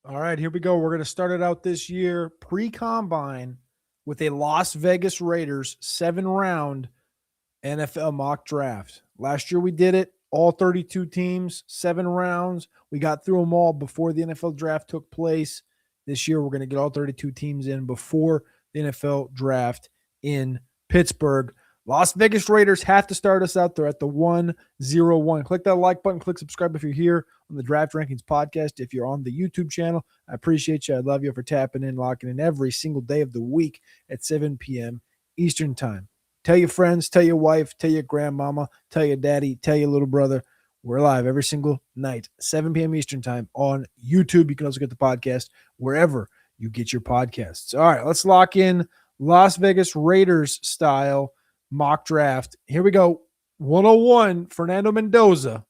All right, here we go. We're going to start it out this year pre-combine with a Las Vegas Raiders 7-round NFL mock draft. Last year we did it, all 32 teams, 7 rounds. We got through them all before the NFL draft took place. This year we're going to get all 32 teams in before the NFL draft in Pittsburgh. Las Vegas Raiders have to start us out there at the 101. Click that like button, click subscribe if you're here on the Draft Rankings podcast. If you're on the YouTube channel, I appreciate you. I love you for tapping in, locking in every single day of the week at 7 p.m. Eastern time. Tell your friends, tell your wife, tell your grandmama, tell your daddy, tell your little brother. We're live every single night, 7 p.m. Eastern time on YouTube. You can also get the podcast wherever you get your podcasts. All right, let's lock in Las Vegas Raiders style mock draft. Here we go. 101, Fernando Mendoza.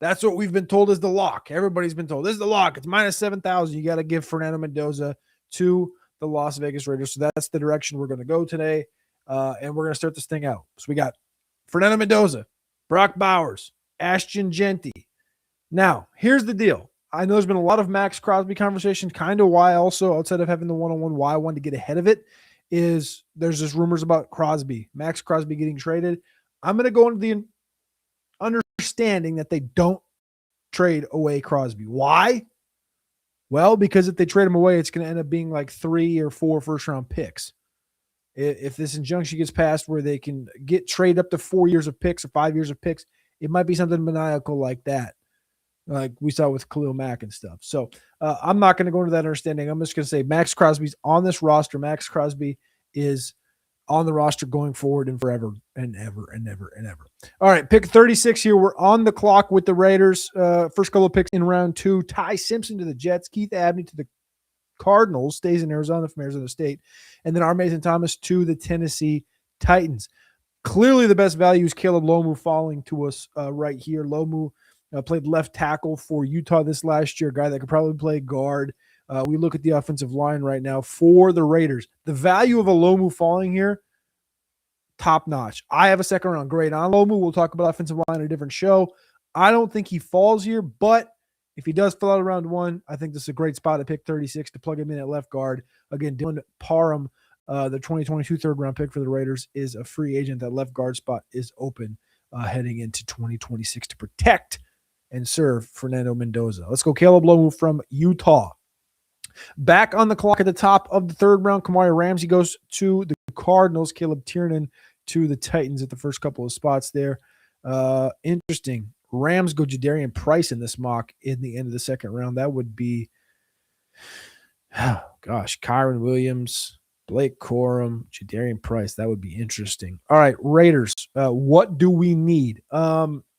That's what we've been told is the lock. Everybody's been told this is the lock. It's minus 7,000. You got to give Fernando Mendoza to the Las Vegas Raiders. So that's the direction we're going to go today. And we're going to start this thing out. So we got Fernando Mendoza, Brock Bowers, Ashton Genty. Now, here's the deal. I know there's been a lot of Max Crosby conversation, kind of why also, outside of having the one-on-one, why I wanted to get ahead of it, is there's just rumors about Crosby, Max Crosby getting traded. I'm going to go into the understanding that they don't trade away Crosby. Why? Well, because if they trade him away, it's going to end up being like 3 or 4 first-round picks. If this injunction gets passed where they can get trade up to 4 years of picks or 5 years of picks, it might be something maniacal like that, like we saw with Khalil Mack and stuff. So I'm not going to go into that understanding. I'm just going to say Max Crosby's on this roster. Max Crosby is on the roster going forward and forever and ever and ever and ever. All right, pick 36 here. We're on the clock with the Raiders. First couple of picks in round 2. Ty Simpson to the Jets. Keith Abney to the Cardinals, stays in Arizona from Arizona State. And then Mason Thomas to the Tennessee Titans. Clearly the best value is Caleb Lomu falling to us right here. Lomu played left tackle for Utah this last year, a guy that could probably play guard. We look at the offensive line right now for the Raiders. The value of a Lomu falling here, top notch. I have a second round grade on Lomu. We'll talk about offensive line in a different show. I don't think he falls here, but if he does fall out of round 1, I think this is a great spot to pick 36 to plug him in at left guard. Again, Dylan Parham, the 2022 third-round pick for the Raiders, is a free agent. That left guard spot is open heading into 2026 to protect and serve Fernando Mendoza. Let's go Caleb Lomu from Utah. Back on the clock at the top of the third round, Kamari Ramsey goes to the Cardinals. Caleb Tiernan to the Titans at the first couple of spots there. Interesting. Rams go Jadarian Price in this mock in the end of the second round. That would be, Kyron Williams, Blake Corum, Jadarian Price. That would be interesting. All right, Raiders. What do we need?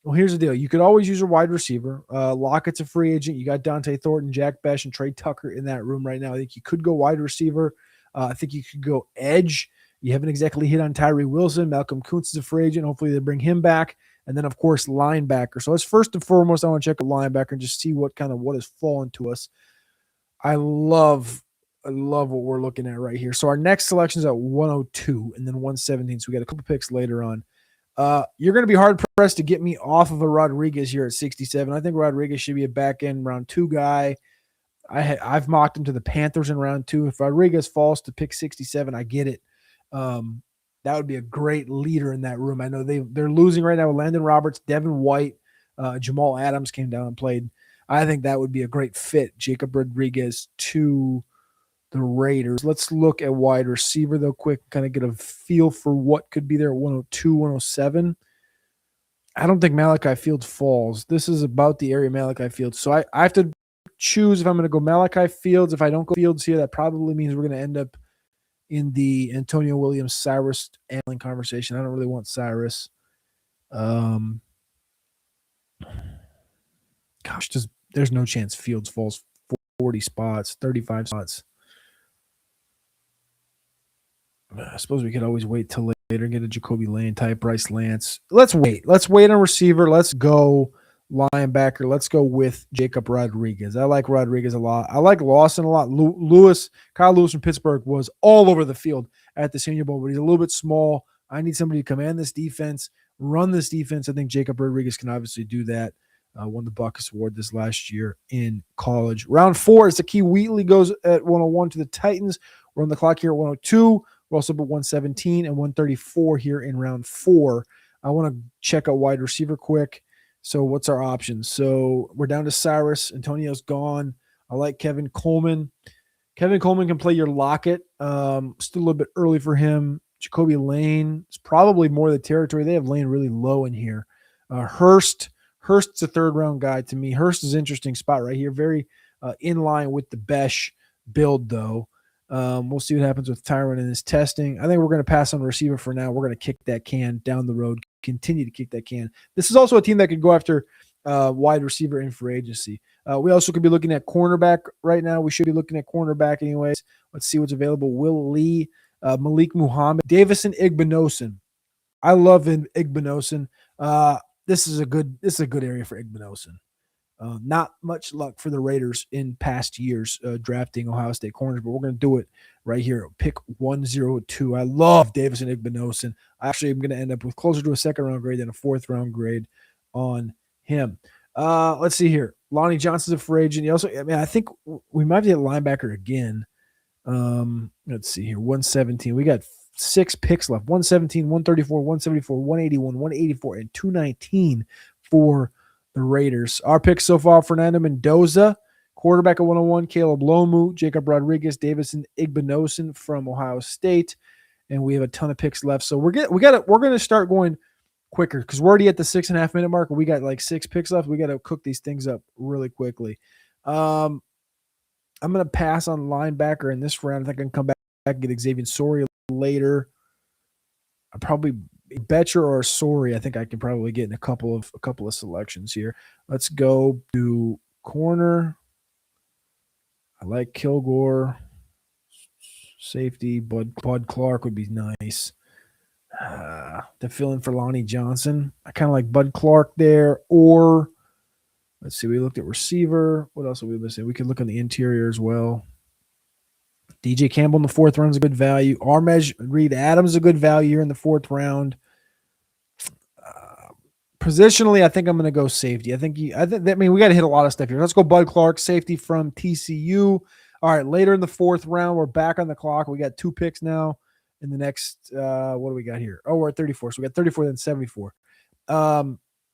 Well, here's the deal. You could always use a wide receiver. Lockett's a free agent. You got Dante Thornton, Jack Besh, and Trey Tucker in that room right now. I think you could go wide receiver. I think you could go edge. You haven't exactly hit on Tyree Wilson. Malcolm Kuntz is a free agent. Hopefully they bring him back. And then, of course, linebacker. So let's first and foremost, I want to check a linebacker and just see what has fallen to us. I love what we're looking at right here. So our next selection is at 102 and then 117. So we got a couple picks later on. You're going to be hard-pressed to get me off of a Rodriguez here at 67. I think Rodriguez should be a back-end round 2 guy. I've mocked him to the Panthers in round 2. If Rodriguez falls to pick 67, I get it. That would be a great leader in that room. I know they're losing right now with Landon Roberts, Devin White, Jamal Adams came down and played. I think that would be a great fit, Jacob Rodriguez to the Raiders. Let's look at wide receiver, though, quick, kind of get a feel for what could be there at 102, 107. I don't think Malachi Fields falls. This is about the area Malachi Fields. So I have to choose if I'm going to go Malachi Fields. If I don't go Fields here, that probably means we're going to end up in the Antonio Williams, Cyrus Allen conversation. I don't really want Cyrus. There's no chance Fields falls 40 spots, 35 spots. I suppose we could always wait till later and get a Jacoby Lane type, Bryce Lance. Let's wait. Let's wait on receiver. Let's go linebacker. Let's go with Jacob Rodriguez. I like Rodriguez a lot. I like Lawson a lot. Kyle Lewis from Pittsburgh was all over the field at the Senior Bowl, but he's a little bit small. I need somebody to command this defense, run this defense. I think Jacob Rodriguez can obviously do that. Won the Buckus Award this last year in college. Round 4 is Zakee Wheatley goes at 101 to the Titans. We're on the clock here at 102. We're also up at 117 and 134 here in round 4. I want to check out wide receiver quick. So what's our options? So we're down to Cyrus. Antonio's gone. I like Kevin Coleman. Kevin Coleman can play your Lockett. Still a little bit early for him. Jacoby Lane is probably more the territory. They have Lane really low in here. Hurst's a third-round guy to me. Hurst is an interesting spot right here. Very in line with the Besh build, though. We'll see what happens with Tyron in his testing. I think we're going to pass on receiver for now. We're going to kick that can down the road, continue to kick that can. This is also a team that could go after wide receiver in free agency. We also could be looking at cornerback right now. We should be looking at cornerback anyways. Let's see what's available. Will Lee, Malik Muhammad, Davison Igbinosun. I love Igbinosun. This is a good area for Igbinosun. Not much luck for the Raiders in past years drafting Ohio State corners, but we're going to do it right here. Pick 102. I love Davison Igbinosun. I actually am going to end up with closer to a second-round grade than a fourth-round grade on him. Let's see here. Lonnie Johnson's a free agent. I think we might be at linebacker again. Let's see here. 117. We got 6 picks left. 117, 134, 174, 181, 184, and 219 for the Raiders. Our picks so far: Fernando Mendoza, quarterback at 101, Caleb Lomu, Jacob Rodriguez, Davison Igbinosun from Ohio State, and we have a ton of picks left. So we're going to start going quicker because we're already at the 6.5 minute mark. We got like 6 picks left. We got to cook these things up really quickly. I'm going to pass on linebacker in this round. I think I can come back and get Xavier Sori later. I probably Betcher or Sori. I think I can probably get in a couple of selections here. Let's go to corner. I like Kilgore. Safety, Bud Clark would be nice. To fill in for Lonnie Johnson. I kind of like Bud Clark there. Or let's see, we looked at receiver. What else are we missing? We could look on the interior as well. DJ Campbell in the 4th round is a good value. Armej Reed Adams is a good value here in the 4th round. Positionally, I think I'm going to go safety. I think we got to hit a lot of stuff here. Let's go Bud Clark, safety from TCU. All right, later in the 4th round, we're back on the clock. We got 2 picks now in the next, what do we got here? Oh, we're at 34. So we got 34, then 74.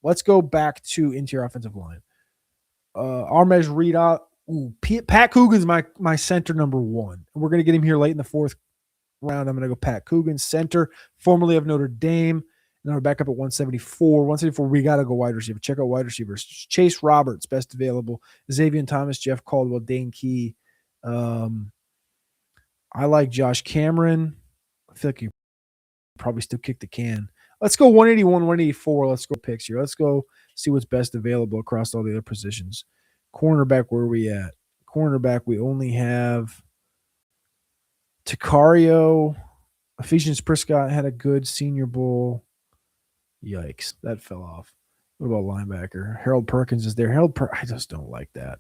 Let's go back to interior offensive line. Armej Reed Pat Coogan's my center number 1. We're going to get him here late in the 4th round. I'm going to go Pat Coogan, center, formerly of Notre Dame. Now we're back up at 174. 174, we got to go wide receiver. Check out wide receivers. Chase Roberts, best available. Xavier Thomas, Jeff Caldwell, Dane Key. I like Josh Cameron. I feel like you probably still kick the can. Let's go 181, 184. Let's go picks here. Let's go see what's best available across all the other positions. Cornerback, where are we at? Cornerback, we only have Takario. Ephesians Prescott had a good Senior Bowl. Yikes, that fell off. What about linebacker? Harold Perkins is there. I just don't like that.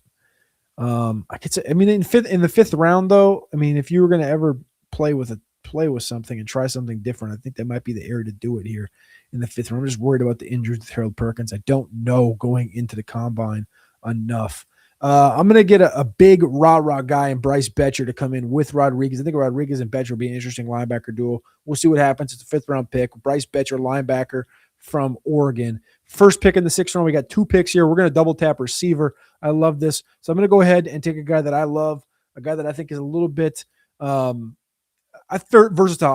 I could say, in the 5th round though, if you were going to ever play with something and try something different, I think that might be the area to do it here in the 5th round. I'm just worried about the injuries with Harold Perkins. I don't know going into the combine enough. I'm going to get a big rah-rah guy in Bryce Betcher to come in with Rodriguez. I think Rodriguez and Betcher will be an interesting linebacker duel. We'll see what happens. It's a 5th round pick. Bryce Betcher, linebacker from Oregon. First pick in the 6th round. We got 2 picks here. We're going to double tap receiver. I love this. So I'm going to go ahead and take a guy that I love, a guy that I think is a little bit versatile.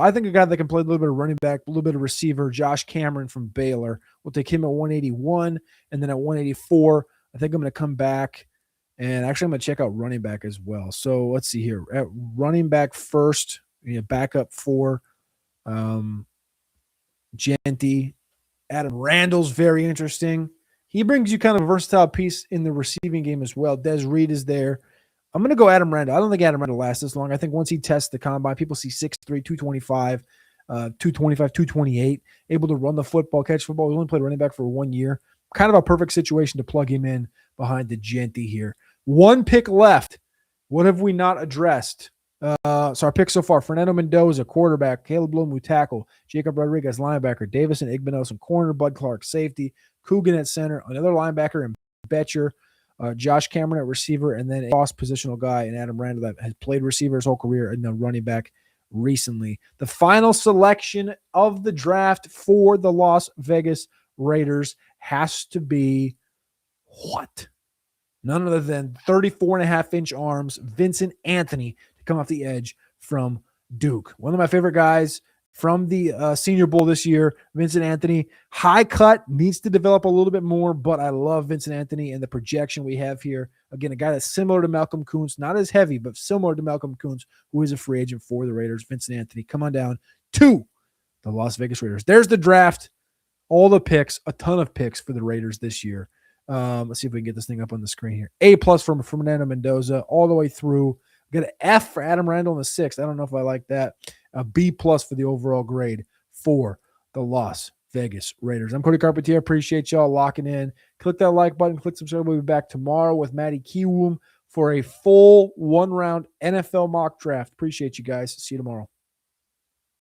I think a guy that can play a little bit of running back, a little bit of receiver, Josh Cameron from Baylor. We'll take him at 181, and then at 184, I think I'm going to come back, and actually I'm going to check out running back as well. So let's see here. At running back first, backup for Genty. Adam Randall's very interesting. He brings you kind of a versatile piece in the receiving game as well. Des Reed is there. I'm going to go Adam Randall. I don't think Adam Randall lasts this long. I think once he tests the combine, people see 6'3", 225, 228, able to run the football, catch football. He only played running back for 1 year. Kind of a perfect situation to plug him in behind the Genty here. 1 pick left. What have we not addressed? So our picks so far: Fernando Mendoza, quarterback; Caleb Lomu, tackle; Jacob Rodriguez, linebacker; Davison Igbinosun, corner; Bud Clark, safety; Coogan at center; another linebacker, and Betcher, Josh Cameron at receiver, and then a cross positional guy in Adam Randall that has played receiver his whole career and then running back recently. The final selection of the draft for the Las Vegas Raiders has to be what? None other than 34.5-inch arms, Vincent Anthony, to come off the edge from Duke. One of my favorite guys from the Senior Bowl this year, Vincent Anthony. High cut, needs to develop a little bit more, but I love Vincent Anthony and the projection we have here. Again, a guy that's similar to Malcolm Koonce, not as heavy, but similar to Malcolm Koonce, who is a free agent for the Raiders. Vincent Anthony, come on down to the Las Vegas Raiders. There's the draft. All the picks, a ton of picks for the Raiders this year. Let's see if we can get this thing up on the screen here. A+ from Fernando Mendoza all the way through. Got an F for Adam Randall in the 6th. I don't know if I like that. A B+ for the overall grade for the Las Vegas Raiders. I'm Cody Carpentier. Appreciate y'all locking in. Click that like button. Click subscribe. We'll be back tomorrow with Matty Kiwoom for a full one-round NFL mock draft. Appreciate you guys. See you tomorrow.